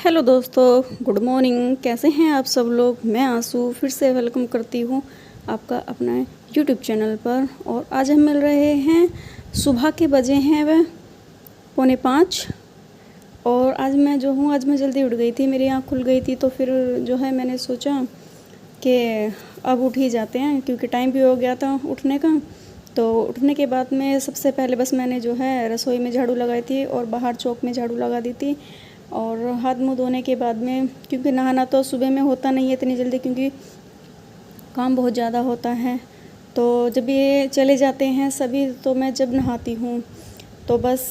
Hello दोस्तों, good morning. कैसे हैं आप सब लोग। मैं आंसू फिर से वेलकम करती हूँ आपका अपना यूट्यूब चैनल पर। और आज हम मिल रहे हैं, सुबह के बजे हैं वह 4:45। और आज मैं जल्दी उठ गई थी, मेरी आँख खुल गई थी। तो फिर मैंने सोचा कि अब उठ ही जाते हैं, क्योंकि टाइम भी हो गया था उठने का। तो उठने के बाद में सबसे पहले बस मैंने रसोई में झाड़ू लगाई थी और बाहर चौक में झाड़ू लगा दी थी। और हाथ मुँह धोने के बाद में, क्योंकि नहाना तो सुबह में होता नहीं है इतनी जल्दी, क्योंकि काम बहुत ज़्यादा होता है। तो जब ये चले जाते हैं सभी, तो मैं जब नहाती हूँ तो बस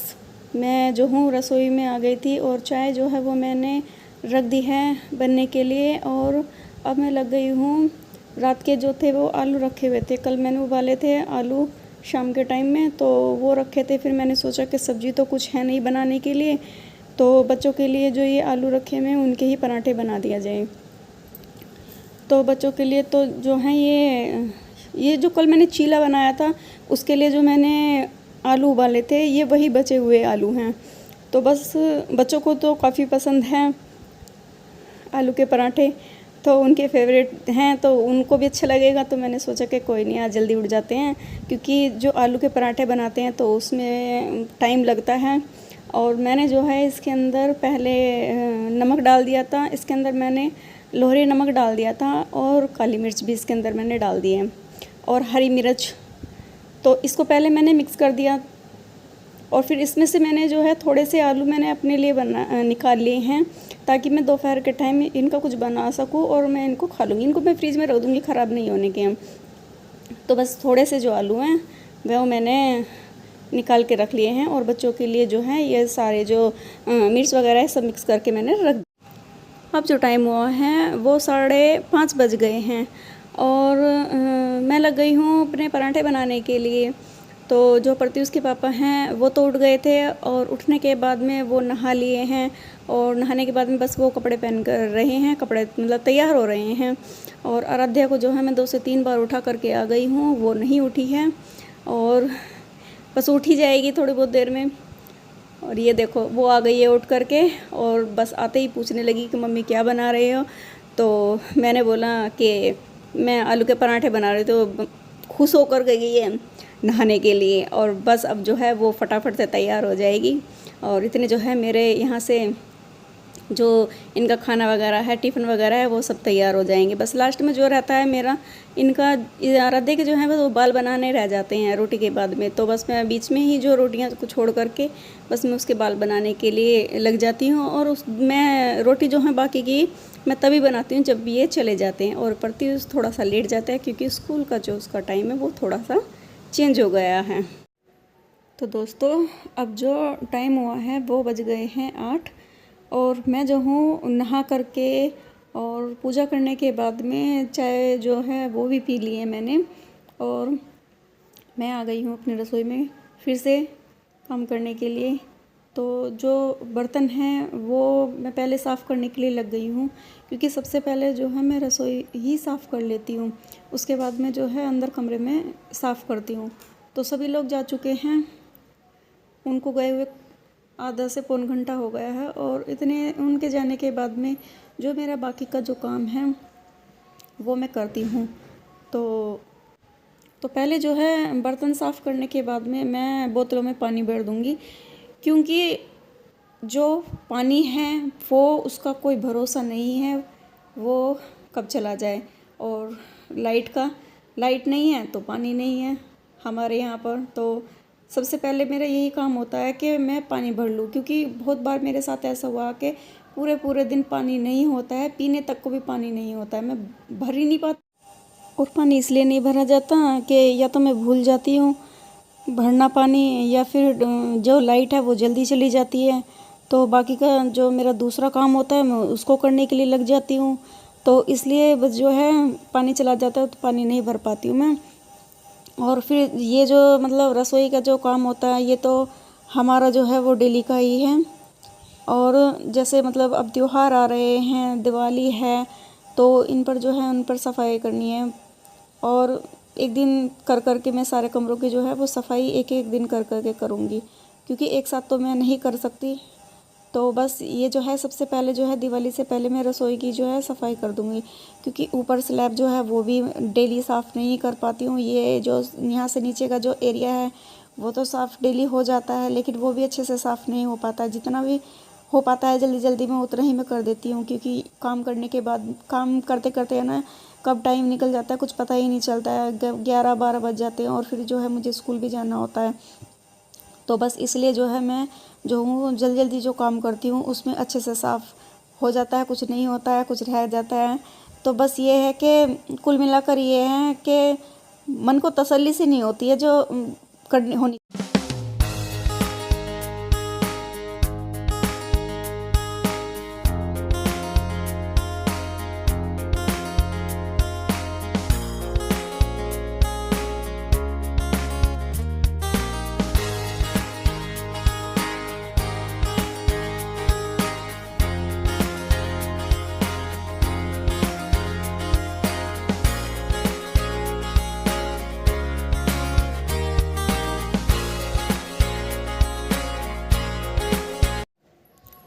मैं रसोई में आ गई थी। और चाय वो मैंने रख दी है बनने के लिए। और अब मैं लग गई हूँ, रात के वो आलू रखे हुए थे, कल मैंने उबाले थे आलू शाम के टाइम में, तो वो रखे थे। फिर मैंने सोचा कि सब्ज़ी तो कुछ है नहीं बनाने के लिए, तो बच्चों के लिए जो ये आलू रखे हुए हैं उनके ही पराठे बना दिया जाए। तो बच्चों के लिए तो ये जो कल मैंने चीला बनाया था, उसके लिए जो मैंने आलू उबाले थे, ये वही बचे हुए आलू हैं। तो बस बच्चों को तो काफ़ी पसंद है आलू के पराठे, तो उनके फेवरेट हैं, तो उनको भी अच्छा लगेगा। तो मैंने सोचा कि कोई नहीं, आज जल्दी उठ जाते हैं, क्योंकि जो आलू के पराठे बनाते हैं तो उसमें टाइम लगता है। और मैंने इसके अंदर पहले नमक डाल दिया था। इसके अंदर मैंने लोहरी नमक डाल दिया था, और काली मिर्च भी इसके अंदर मैंने डाल दी है, और हरी मिर्च। तो इसको पहले मैंने मिक्स कर दिया। और फिर इसमें से मैंने थोड़े से आलू मैंने अपने लिए निकाल लिए हैं, ताकि मैं दोपहर के टाइम में इनका कुछ बना सकूं और मैं इनको खा लूँगी। इनको मैं फ्रीज में रख दूँगी, ख़राब नहीं होने के हैं। तो बस थोड़े से जो आलू हैं वह मैंने निकाल के रख लिए हैं। और बच्चों के लिए ये सारे मिर्च वगैरह है सब मिक्स करके मैंने रख। अब जो टाइम हुआ है वो 5:30 बज गए हैं, और मैं लग गई हूँ अपने पराठे बनाने के लिए। तो जो प्रत्युष के पापा हैं वो तो उठ गए थे, और उठने के बाद में वो नहा लिए हैं। और नहाने के बाद में बस वो कपड़े पहन कर रहे हैं, कपड़े मतलब तैयार हो रहे हैं। और आराध्या को मैं 2 से 3 बार उठा करके आ गई हूँ, वो नहीं उठी है, और बस उठ ही जाएगी थोड़ी बहुत देर में। और ये देखो वो आ गई है उठ करके, और बस आते ही पूछने लगी कि मम्मी क्या बना रहे हो। तो मैंने बोला कि मैं आलू के पराठे बना रही, तो खुश होकर गई है नहाने के लिए। और बस अब वो फटाफट से तैयार हो जाएगी। और इतने मेरे यहाँ से जो इनका खाना वगैरह है, टिफ़िन वगैरह है, वो सब तैयार हो जाएंगे। बस लास्ट में जो रहता है मेरा, इनका आराध्या के बस वो बाल बनाने रह जाते हैं रोटी के बाद में। तो बस मैं बीच में ही जो रोटियां को छोड़ करके बस मैं उसके बाल बनाने के लिए लग जाती हूँ। और मैं रोटी बाकी की मैं तभी बनाती हूँ जब ये चले जाते हैं। और प्रत्युष थोड़ा सा लेट जाता है, क्योंकि स्कूल का जो उसका टाइम है वो थोड़ा सा चेंज हो गया है। तो दोस्तों, अब जो टाइम हुआ है वो बज गए हैं 8। और मैं नहा करके और पूजा करने के बाद में चाय वो भी पी ली है मैंने। और मैं आ गई हूँ अपनी रसोई में फिर से काम करने के लिए। तो जो बर्तन हैं वो मैं पहले साफ़ करने के लिए लग गई हूँ, क्योंकि सबसे पहले मैं रसोई ही साफ़ कर लेती हूँ, उसके बाद में अंदर कमरे में साफ़ करती हूँ। तो सभी लोग जा चुके हैं, उनको गए हुए आधा से पौन घंटा हो गया है। और इतने उनके जाने के बाद में जो मेरा बाकी का जो काम है वो मैं करती हूँ। तो पहले बर्तन साफ़ करने के बाद में मैं बोतलों में पानी भर दूँगी, क्योंकि जो पानी है वो उसका कोई भरोसा नहीं है, वो कब चला जाए। और लाइट नहीं है तो पानी नहीं है हमारे यहाँ पर। तो सबसे पहले मेरा यही काम होता है कि मैं पानी भर लूँ, क्योंकि बहुत बार मेरे साथ ऐसा हुआ कि पूरे पूरे दिन पानी नहीं होता है, पीने तक को भी पानी नहीं होता है, मैं भर ही नहीं पाती। और पानी इसलिए नहीं भरा जाता कि या तो मैं भूल जाती हूँ भरना पानी, या फिर जो लाइट है वो जल्दी चली जाती है। तो बाकी का जो मेरा दूसरा काम होता है मैं उसको करने के लिए लग जाती हूँ। तो इसलिए बस पानी चला जाता है तो पानी नहीं भर पाती हूँ मैं। और फिर ये मतलब रसोई का जो काम होता है, ये तो हमारा वो डेली का ही है। और जैसे मतलब अब त्योहार आ रहे हैं, दिवाली है, तो इन पर उन पर सफाई करनी है। और एक दिन कर कर के मैं सारे कमरों की वो सफाई एक एक दिन कर कर के करूँगी, क्योंकि एक साथ तो मैं नहीं कर सकती। तो बस ये जो है सबसे पहले जो है दिवाली से पहले मैं रसोई की जो है सफाई कर दूँगी, क्योंकि ऊपर स्लैब जो है वो भी डेली साफ़ नहीं कर पाती हूँ। ये जो यहाँ से नीचे का जो एरिया है वो तो साफ़ डेली हो जाता है, लेकिन वो भी अच्छे से साफ़ नहीं हो पाता। जितना भी हो पाता है जल्दी जल्दी में उतना ही मैं कर देती हूँ, क्योंकि काम करने के बाद काम करते करते है ना कब टाइम निकल जाता है कुछ पता ही नहीं चलता है। 11-12 बज जाते हैं और फिर जो है मुझे स्कूल भी जाना होता है। तो बस इसलिए जो है मैं जो हूँ जल्दी जल्दी जो काम करती हूँ उसमें अच्छे से साफ़ हो जाता है, कुछ नहीं होता है, कुछ रह जाता है। तो बस ये है कि कुल मिलाकर ये है कि मन को तसल्ली सी नहीं होती है जो करनी होनी।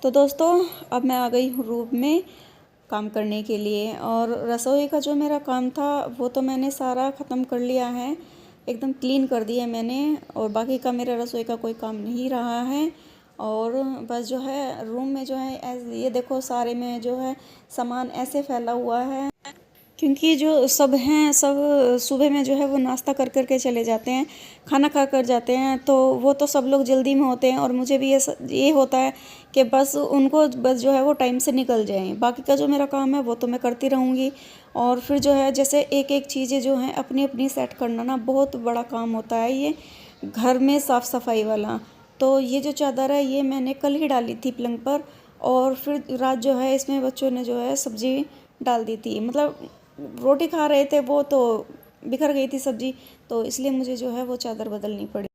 तो दोस्तों अब मैं आ गई हूँ रूम में काम करने के लिए, और रसोई का जो मेरा काम था वो तो मैंने सारा ख़त्म कर लिया है, एकदम क्लीन कर दिया मैंने। और बाकी का मेरा रसोई का कोई काम नहीं रहा है। और बस जो है रूम में जो है ये देखो सारे में जो है सामान ऐसे फैला हुआ है, क्योंकि जो सब हैं सब सुबह में जो है वो नाश्ता कर कर के चले जाते हैं, खाना खा कर जाते हैं। तो वो तो सब लोग जल्दी में होते हैं, और मुझे भी ये होता है कि बस उनको बस जो है वो टाइम से निकल जाएं। बाकी का जो मेरा काम है वो तो मैं करती रहूँगी। और फिर जो है जैसे एक एक चीज़ें जो हैं अपनी अपनी सेट करना ना बहुत बड़ा काम होता है ये घर में साफ़ सफाई वाला। तो ये जो चादर है ये मैंने कल ही डाली थी पलंग पर, और फिर रात जो है इसमें बच्चों ने जो है सब्ज़ी डाल दी थी, मतलब रोटी खा रहे थे वो, तो बिखर गई थी सब्ज़ी, तो इसलिए मुझे जो है वो चादर बदलनी पड़ी।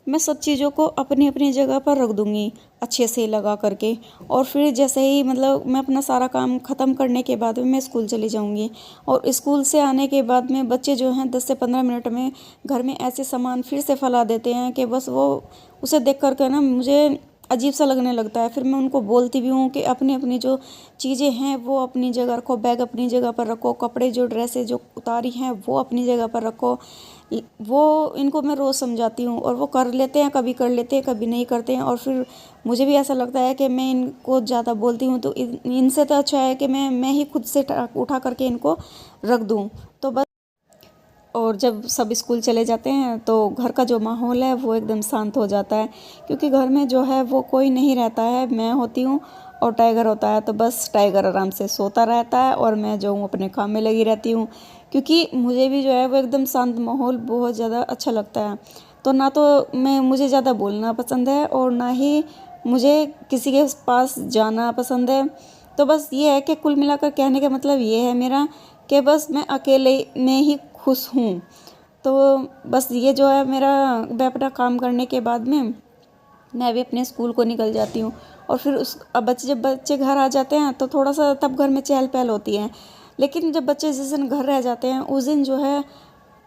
मैं सब चीज़ों को अपनी अपनी जगह पर रख दूँगी अच्छे से लगा करके, और फिर जैसे ही मतलब मैं अपना सारा काम ख़त्म करने के बाद में मैं स्कूल चली जाऊँगी। और स्कूल से आने के बाद में बच्चे जो हैं 10 से 15 मिनट में घर में ऐसे सामान फिर से फैला देते हैं कि बस वो उसे देख कर के ना मुझे अजीब सा लगने लगता है। फिर मैं उनको बोलती भी हूँ कि अपनी अपनी जो चीज़ें हैं वो अपनी जगह रखो, बैग अपनी जगह पर रखो, कपड़े जो ड्रेसें जो उतारी हैं वो अपनी जगह पर रखो। वो इनको मैं रोज़ समझाती हूँ, और वो कर लेते हैं, कभी कर लेते हैं कभी नहीं करते हैं। और फिर मुझे भी ऐसा लगता है कि मैं इनको ज़्यादा बोलती हूँ, तो इनसे तो अच्छा है कि मैं ही खुद से उठा करके इनको रख दूँ। तो बस, और जब सब स्कूल चले जाते हैं तो घर का जो माहौल है वो एकदम शांत हो जाता है, क्योंकि घर में जो है वो कोई नहीं रहता है, मैं होती हूँ और टाइगर होता है। तो बस टाइगर आराम से सोता रहता है और मैं जो हूँ अपने काम में लगी रहती हूँ, क्योंकि मुझे भी जो है वो एकदम शांत माहौल बहुत ज़्यादा अच्छा लगता है। तो ना तो मुझे ज़्यादा बोलना पसंद है और ना ही मुझे किसी के पास जाना पसंद है। तो बस ये है कि कुल मिलाकर कहने का मतलब ये है मेरा कि बस मैं अकेले में ही खुश हूँ। तो बस ये जो है मेरा, मैं अपना काम करने के बाद में मैं भी अपने स्कूल को निकल जाती हूँ। और फिर अब जब बच्चे घर आ जाते हैं तो थोड़ा सा तब घर में चहल पहल होती है, लेकिन जब बच्चे जिस दिन घर रह जाते हैं उस दिन जो है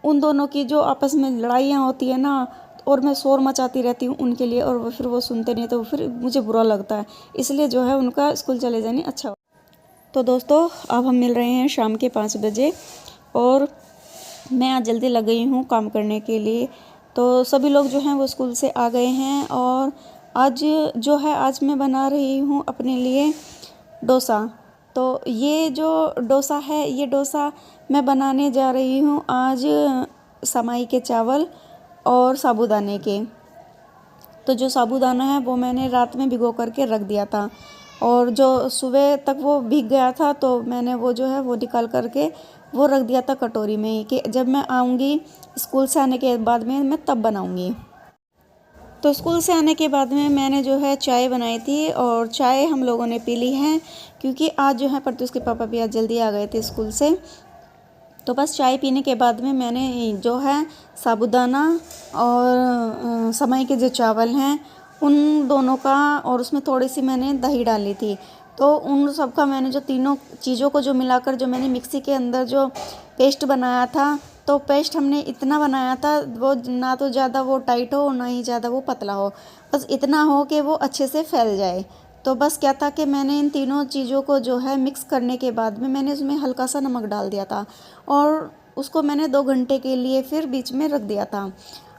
उन दोनों की जो आपस में लड़ाइयाँ होती है ना, और मैं शोर मचाती रहती हूँ उनके लिए, और फिर वो सुनते नहीं, तो फिर मुझे बुरा लगता है। इसलिए जो है उनका स्कूल चले जाने अच्छा। तो दोस्तों अब हम मिल रहे हैं शाम के 5 बजे, और मैं आज जल्दी लग गई हूँ काम करने के लिए। तो सभी लोग जो हैं वो स्कूल से आ गए हैं, और आज जो है आज मैं बना रही हूँ अपने लिए डोसा। तो ये जो डोसा है ये डोसा मैं बनाने जा रही हूँ आज समाई के चावल और साबूदाने के। तो जो साबूदाना है वो मैंने रात में भिगो करके रख दिया था, और जो सुबह तक वो भीग गया था तो मैंने वो जो है वो निकाल करके वो रख दिया था कटोरी में ही, कि जब मैं आऊँगी स्कूल से आने के बाद में मैं तब बनाऊँगी। तो स्कूल से आने के बाद में मैंने जो है चाय बनाई थी, और चाय हम लोगों ने पी ली है, क्योंकि आज जो है प्रत्युष के पापा भी आज जल्दी आ गए थे स्कूल से। तो बस चाय पीने के बाद में मैंने जो है साबूदाना और समाई के जो चावल हैं उन दोनों का, और उसमें थोड़ी सी मैंने दही डाली थी, तो उन सब का मैंने जो तीनों चीज़ों को जो मिलाकर जो मैंने मिक्सी के अंदर जो पेस्ट बनाया था, तो पेस्ट हमने इतना बनाया था वो ना तो ज़्यादा वो टाइट हो ना ही ज़्यादा वो पतला हो, बस इतना हो कि वो अच्छे से फैल जाए। तो बस क्या था कि मैंने इन तीनों चीज़ों को जो है मिक्स करने के बाद में मैंने उसमें हल्का सा नमक डाल दिया था और उसको मैंने 2 घंटे के लिए फिर बीच में रख दिया था।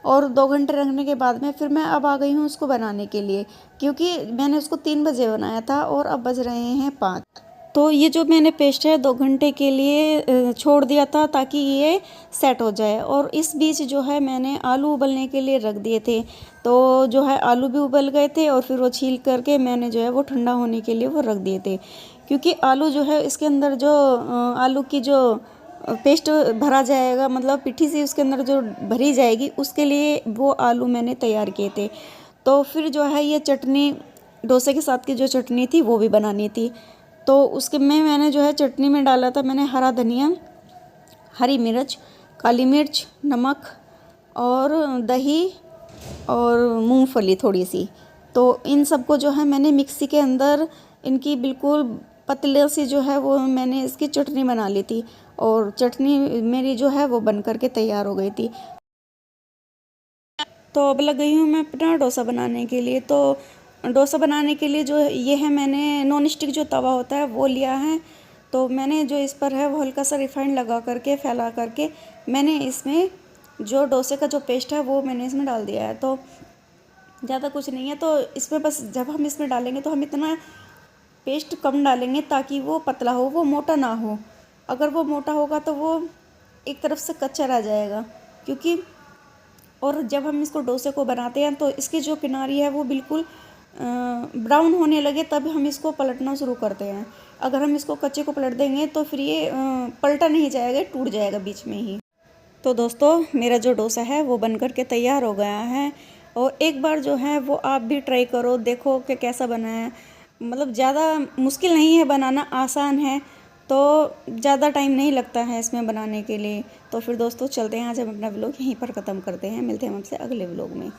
और 2 घंटे रखने के बाद में फिर मैं अब आ गई हूँ उसको बनाने के लिए, क्योंकि मैंने उसको 3 बजे बनाया था और अब बज रहे हैं 5। तो ये जो मैंने पेस्ट है 2 घंटे के लिए छोड़ दिया था ताकि ये सेट हो जाए। और इस बीच जो है मैंने आलू उबलने के लिए रख दिए थे। तो जो है आलू भी उबल गए थे और फिर वो छील करके मैंने जो है वो ठंडा होने के लिए वो रख दिए थे, क्योंकि आलू जो है इसके अंदर जो आलू की जो पेस्ट भरा जाएगा, मतलब पिट्ठी सी उसके अंदर जो भरी जाएगी, उसके लिए वो आलू मैंने तैयार किए थे। तो फिर जो है ये चटनी डोसे के साथ की जो चटनी थी वो भी बनानी थी। तो उसके में मैंने जो है चटनी में डाला था मैंने हरा धनिया, हरी मिर्च, काली मिर्च, नमक और दही और मूंगफली थोड़ी सी। तो इन सबको जो है मैंने मिक्सी के अंदर इनकी बिल्कुल पतले सी जो है वो मैंने इसकी चटनी बना ली थी और चटनी मेरी जो है वो बन करके तैयार हो गई थी। तो अब लग गई हूँ मैं अपना डोसा बनाने के लिए। तो डोसा बनाने के लिए जो ये है मैंने नॉन स्टिक जो तवा होता है वो लिया है। तो मैंने जो इस पर है वो हल्का सा रिफाइंड लगा करके फैला करके मैंने इसमें जो डोसे का जो पेस्ट है वो मैंने इसमें डाल दिया है। तो ज़्यादा कुछ नहीं है, तो इसमें बस जब हम इसमें डालेंगे तो हम इतना पेस्ट कम डालेंगे ताकि वो पतला हो, वो मोटा ना हो। अगर वो मोटा होगा तो वो एक तरफ से कच्चा रह जाएगा, क्योंकि और जब हम इसको डोसे को बनाते हैं तो इसकी जो किनारी है वो बिल्कुल ब्राउन होने लगे तब हम इसको पलटना शुरू करते हैं। अगर हम इसको कच्चे को पलट देंगे तो फिर ये पलटा नहीं जाएगा, टूट जाएगा बीच में ही। तो दोस्तों मेरा जो डोसा है वो बन कर के तैयार हो गया है और एक बार जो है वो आप भी ट्राई करो, देखो कि कैसा बना है। मतलब ज़्यादा मुश्किल नहीं है बनाना, आसान है। तो ज़्यादा टाइम नहीं लगता है इसमें बनाने के लिए। तो फिर दोस्तों चलते हैं, आज हम अपना व्लॉग यहीं पर ख़त्म करते हैं। मिलते हैं हमसे अगले व्लॉग में।